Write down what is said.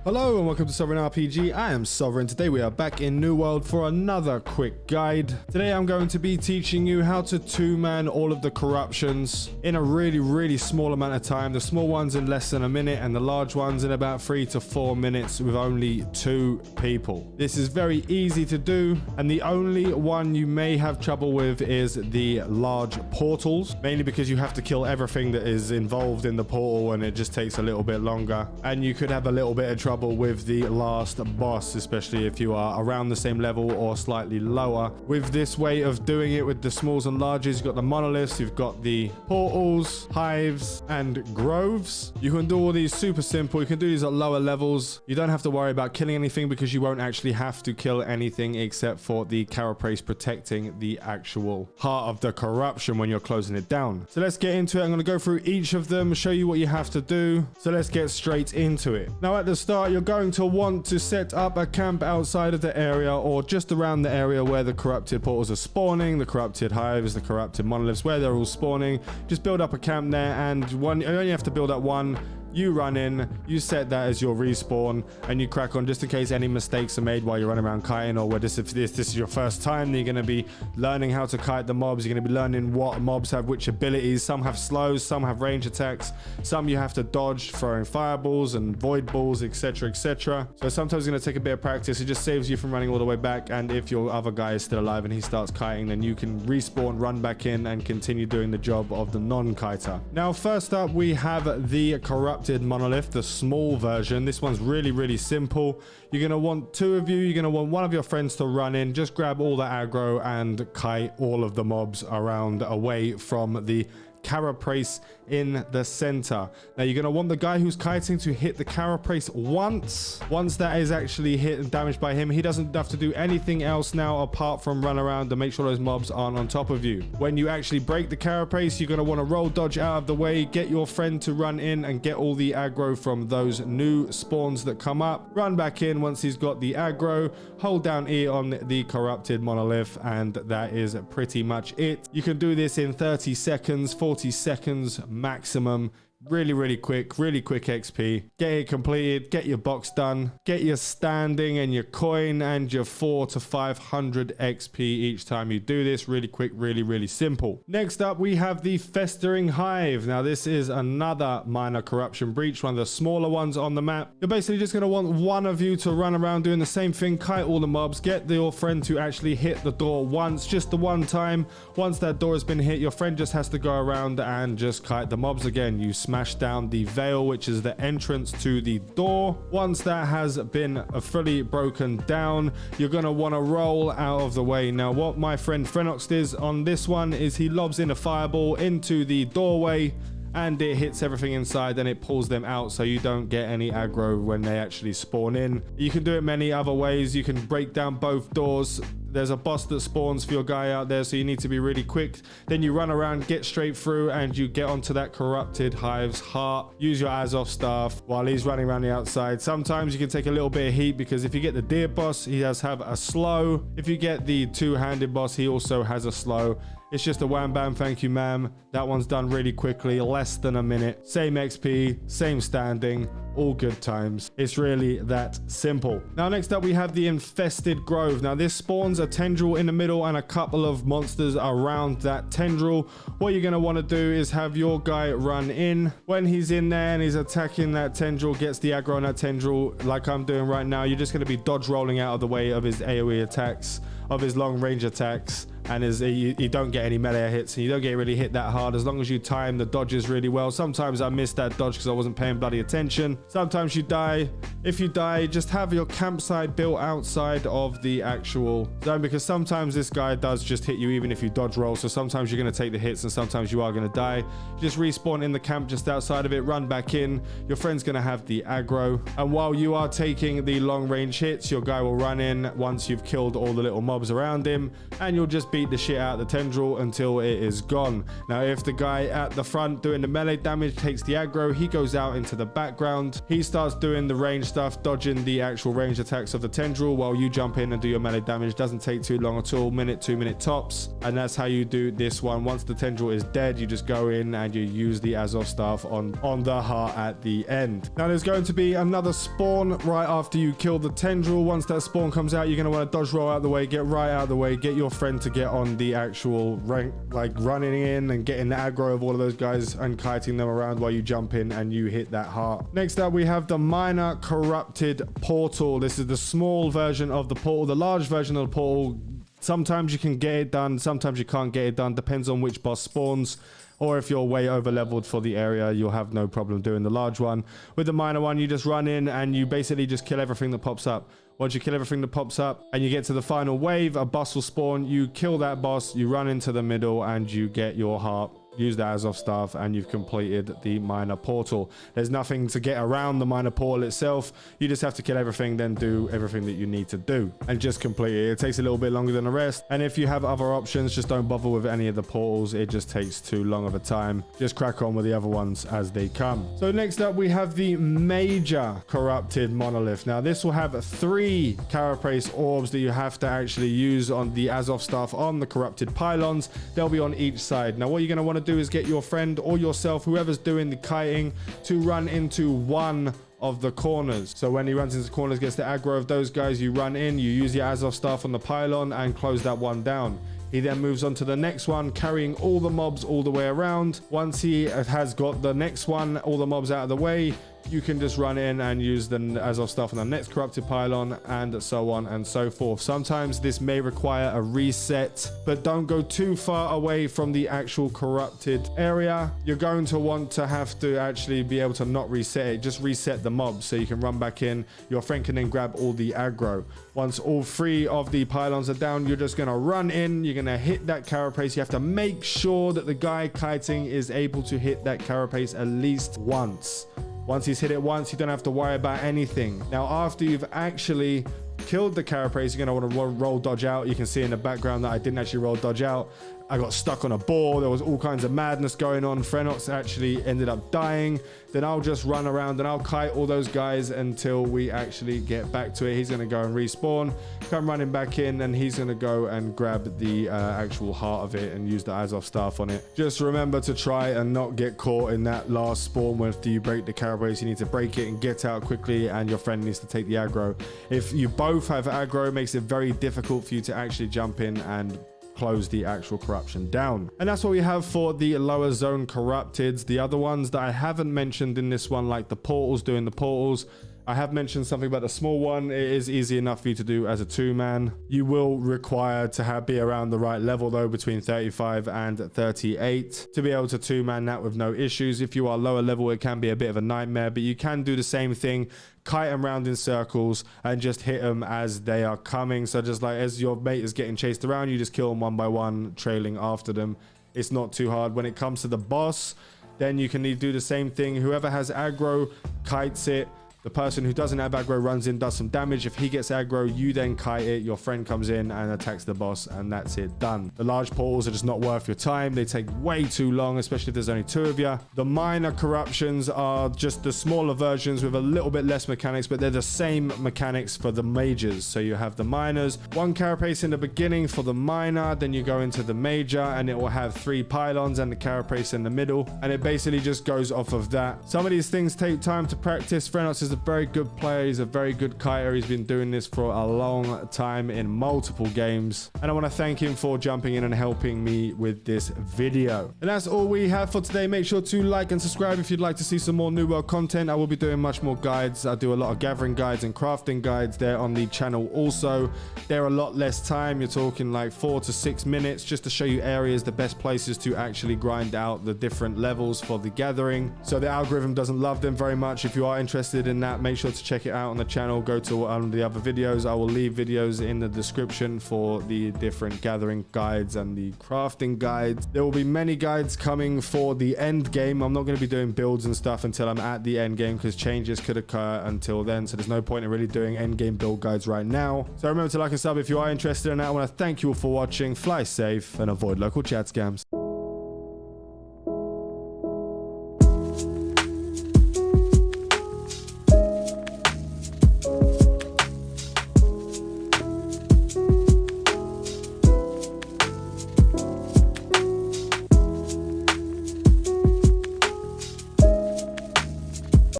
Hello and welcome to Sovereign RPG. I am Sovereign. Today we are back in New World for another quick guide. Today I'm going to be teaching you how to two-man all of the corruptions in a really small amount of time. The small ones in less than a minute and the large ones in about 3 to 4 minutes with only 2 people. This is very easy to do, and the only one you may have trouble with is the large portals, mainly because you have to kill everything that is involved in the portal and it just takes a little bit longer, and you could have a little bit of trouble with the last boss, especially if you are around the same level or slightly lower. With this way of doing it with the smalls and larges, you've got the monoliths, you've got the portals, hives, and groves. You can do all these super simple. You can do these at lower levels. You don't have to worry about killing anything because you won't actually have to kill anything except for the carapace protecting the actual heart of the corruption when you're closing it down. So let's get into it. I'm going to go through each of them, show you what you have to do. So let's get straight into it. Now at the start, you're going to want to set up a camp outside of the area or just around the area where the corrupted portals are spawning, the corrupted hives, the corrupted monoliths, where they're all spawning. Just build up a camp there, and you only have to build up one. You run in, you set that as your respawn, and you crack on just in case any mistakes are made while you're running around kiting, or if this is your first time, then you're going to be learning how to kite the mobs. You're going to be learning what mobs have which abilities. Some have slows, some have range attacks, some you have to dodge, throwing fireballs and void balls, etc, etc. So sometimes it's going to take a bit of practice. It just saves you from running all the way back, and if your other guy is still alive and he starts kiting, then you can respawn, run back in, and continue doing the job of the non-kiter. Now first up, we have the Corrupted monolith, the small version. This one's really simple. You're going to want 2 of you. You're going to want one of your friends to run in, just grab all the aggro and kite all of the mobs around away from the carapace in the center. Now you're going to want the guy who's kiting to hit the carapace once that is actually hit and damaged by him. He doesn't have to do anything else now apart from run around and make sure those mobs aren't on top of you. When you actually break the carapace, you're going to want to roll dodge out of the way, get your friend to run in and get all the aggro from those new spawns that come up. Run back in once he's got the aggro, hold down E on the corrupted monolith, and that is pretty much it. You can do this in 30 seconds, 40 seconds maximum. Really quick XP. Get it completed, get your box done, get your standing and your coin and your 400 to 500 XP each time you do this. Really quick, really simple. Next up, we have the Festering Hive. Now this is another minor corruption breach, one of the smaller ones on the map. You're basically just going to want one of you to run around doing the same thing, kite all the mobs, get your friend to actually hit the door once, just the one time. Once that door has been hit, your friend just has to go around and just kite the mobs again. You smash down the veil, which is the entrance to the door. Once that has been fully broken down, you're going to want to roll out of the way. Now what my friend Frenox does on this one is he lobs in a fireball into the doorway, and it hits everything inside and it pulls them out, so you don't get any aggro when they actually spawn in. You can do it many other ways. You can break down both doors. There's a boss that spawns for your guy out there, so you need to be really quick. Then you run around, get straight through, and you get onto that corrupted hive's heart. Use your Azov staff while he's running around the outside. Sometimes you can take a little bit of heat, because if you get the deer boss, he does have a slow. If you get the two-handed boss, he also has a slow. It's just a wham bam, thank you ma'am. That one's done really quickly, less than a minute. Same XP, same standing, all good times. It's really that simple. Now next up, we have the Infested Grove. Now this spawns a tendril in the middle and a couple of monsters around that tendril. What you're going to want to do is have your guy run in. When he's in there and he's attacking that tendril, gets the aggro on that tendril like I'm doing right now, you're just going to be dodge rolling out of the way of his AoE attacks, of his long range attacks, and you don't get any melee hits, and you don't get really hit that hard as long as you time the dodges really well. Sometimes I missed that dodge because I wasn't paying bloody attention. Sometimes you die. If you die, just have your campsite built outside of the actual zone, because sometimes this guy does just hit you even if you dodge roll. So sometimes you're going to take the hits and sometimes you are going to die. You just respawn in the camp just outside of it, run back in. Your friend's going to have the aggro, and while you are taking the long range hits, your guy will run in once you've killed all the little mobs around him, and you'll just beat the shit out of the tendril until it is gone. Now, if the guy at the front doing the melee damage takes the aggro, he goes out into the background. He starts doing the range stuff, dodging the actual range attacks of the tendril while you jump in and do your melee damage. Doesn't take too long at all, minute, 2 minute tops. And that's how you do this one. Once the tendril is dead, you just go in and you use the Azov staff on the heart at the end. Now, there's going to be another spawn right after you kill the tendril. Once that spawn comes out, you're going to want to dodge roll out of the way, get right out of the way, get your friend to get on the actual rank, like running in and getting the aggro of all of those guys and kiting them around while you jump in and you hit that heart. Next up, we have the minor corrupted portal. This is the small version of the portal. The large version of the portal, sometimes you can get it done, sometimes you can't get it done, depends on which boss spawns. Or if you're way over leveled for the area, you'll have no problem doing the large one. With the minor one, you just run in and you basically just kill everything that pops up. Once you kill everything that pops up and you get to the final wave, a boss will spawn. You kill that boss, you run into the middle and you get your heart. Use the Azov staff and you've completed the minor portal. There's nothing to get around the minor portal itself. You just have to kill everything, then do everything that you need to do and just complete it. It takes a little bit longer than the rest. And if you have other options, just don't bother with any of the portals. It just takes too long of a time. Just crack on with the other ones as they come. So next up, we have the major corrupted monolith. Now this will have 3 carapace orbs that you have to actually use on the Azov staff on the corrupted pylons. They'll be on each side. Now what you're going to want to do is get your friend or yourself, whoever's doing the kiting, to run into one of the corners. So when he runs into the corners, gets the aggro of those guys, you run in, you use your Azov staff on the pylon and close that one down. He then moves on to the next one, carrying all the mobs all the way around. Once he has got the next one, all the mobs out of the way, you can just run in and use the Azov stuff on the next corrupted pylon and so on and so forth. Sometimes this may require a reset, but don't go too far away from the actual corrupted area. You're going to want to have to actually be able to not reset it. Just reset the mobs so you can run back in. Your friend can then grab all the aggro. Once all 3 of the pylons are down, you're just going to run in. You're going to hit that carapace. You have to make sure that the guy kiting is able to hit that carapace at least once. Once he's hit it once, you don't have to worry about anything. Now, after you've actually killed the carapace, you're going to want to roll dodge out. You can see in the background that I didn't actually roll dodge out. I got stuck on a ball. There was all kinds of madness going on. Frenox actually ended up dying. Then I'll just run around and I'll kite all those guys until we actually get back to it. He's going to go and respawn, come running back in, and he's going to go and grab the actual heart of it and use the Azov staff on it. Just remember to try and not get caught in that last spawn when you break the carapace. You need to break it and get out quickly, and your friend needs to take the aggro. If you both have aggro, it makes it very difficult for you to actually jump in and close the actual corruption down. And that's what we have for the lower zone corrupteds. The other ones that I haven't mentioned in this one, like the portals, doing the portals, I have mentioned something about the small one. It is easy enough for you to do as a 2-man. You will require to be around the right level though, between 35 and 38 to be able to 2-man that with no issues. If you are lower level, it can be a bit of a nightmare, but you can do the same thing, kite them around in circles and just hit them as they are coming. So just like as your mate is getting chased around, you just kill them one by one, trailing after them. It's not too hard. When it comes to the boss, then you can do the same thing. Whoever has aggro kites it. The person who doesn't have aggro runs in, does some damage. If he gets aggro, you then kite it. Your friend comes in and attacks the boss, and that's it, done. The large portals are just not worth your time. They take way too long, especially if there's only 2 of you. The minor corruptions are just the smaller versions with a little bit less mechanics, but they're the same mechanics for the majors. So you have the minors, 1 carapace in the beginning for the minor, then you go into the major, and it will have 3 pylons and the carapace in the middle, and it basically just goes off of that. Some of these things take time to practice. Frenox is a very good player. He's a very good kiter. He's been doing this for a long time in multiple games, and I want to thank him for jumping in and helping me with this video. And that's all we have for today. Make sure to like and subscribe if you'd like to see some more New World content. I will be doing much more guides. I do a lot of gathering guides and crafting guides there on the channel also. They're a lot less time. You're talking like 4 to 6 minutes just to show you areas, the best places to actually grind out the different levels for the gathering, so the algorithm doesn't love them very much. If you are interested in that, make sure to check it out on the channel. Go to one of the other videos. I will leave videos in the description for the different gathering guides and the crafting guides. There will be many guides coming for the end game. I'm not going to be doing builds and stuff until I'm at the end game, because changes could occur until then, so there's no point in really doing end game build guides right now. So remember to like and sub if you are interested in that. I want to thank you all for watching. Fly safe and avoid local chat scams.